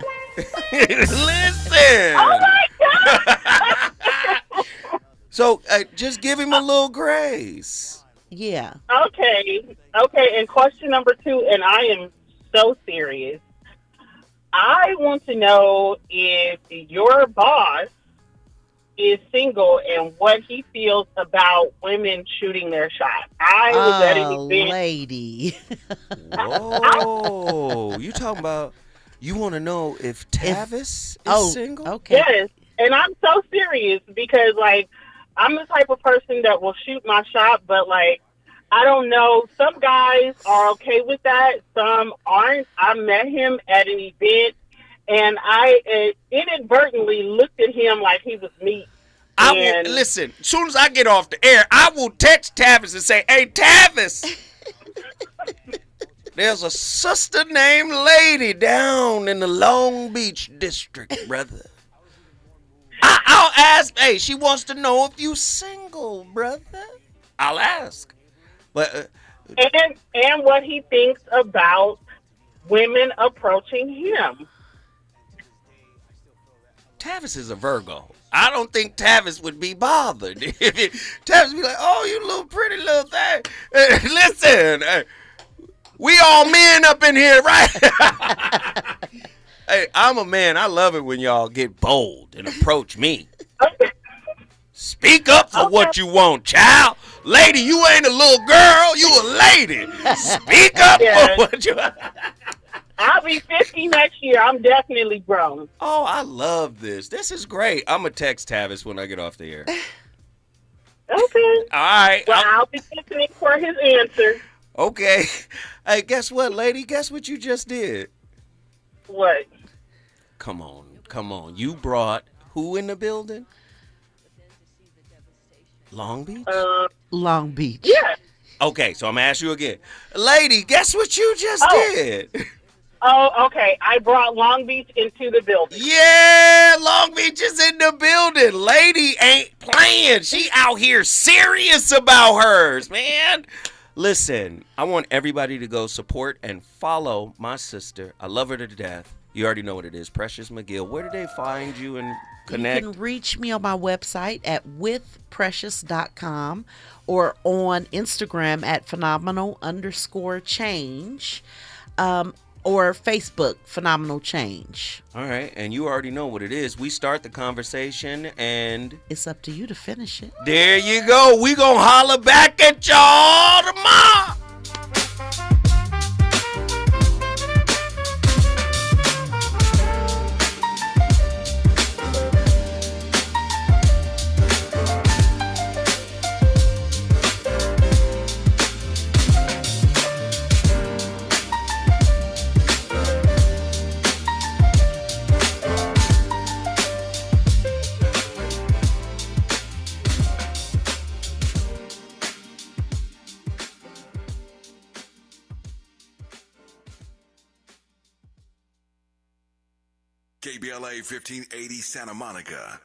S11: Listen.
S13: Oh my God.
S11: So just give him a little grace.
S1: Yeah.
S13: Okay. And question number 2, and I am so serious. I want to know if your boss is single and what he feels about women shooting their shot. I was at an event.
S1: Lady.
S11: Whoa. You talking about, you want to know if Tavis is single?
S1: Okay.
S13: Yes. And I'm so serious because, like, I'm the type of person that will shoot my shot, but, like, I don't know. Some guys are okay with that. Some aren't. I met him at an event, and I inadvertently looked at him like he was meat.
S11: Listen, as soon as I get off the air, I will text Tavis and say, hey, Tavis, there's a sister named Lady down in the Long Beach district, brother. I'll ask, hey, she wants to know if you single, brother. I'll ask. But
S13: and what he thinks about women approaching him.
S11: Tavis is a Virgo. I don't think Tavis would be bothered. Tavis would be like, oh, you little pretty little thing. Listen, we all men up in here, right? Hey, I'm a man. I love it when y'all get bold and approach me. Speak up for what you want, child. Lady, you ain't a little girl. You a lady. Speak up for what you want.
S13: I'll be 50 next year. I'm definitely grown.
S11: Oh, I love this. This is great. I'm going to text Tavis when I get off the air.
S13: Okay.
S11: All right.
S13: Well, I'll be listening for his answer.
S11: Okay. Hey, guess what, lady? Guess what you just did?
S13: What?
S11: Come on. You brought who in the building? Long Beach?
S1: Long Beach.
S13: Yeah.
S11: Okay, so I'm going to ask you again. Lady, guess what you just did?
S13: Oh, okay. I brought Long Beach into the building.
S11: Yeah, Long Beach is in the building. Lady ain't playing. She out here serious about hers, man. Listen, I want everybody to go support and follow my sister. I love her to death. You already know what it is. Precious McGill. Where do they find you and connect?
S1: You can reach me on my website at withprecious.com or on Instagram at phenomenal_change. Or Facebook, Phenomenal Change.
S11: All right, and you already know what it is. We start the conversation, and
S1: it's up to you to finish it.
S11: There you go. We gonna holler back at y'all tomorrow.
S12: KBLA 1580 Santa Monica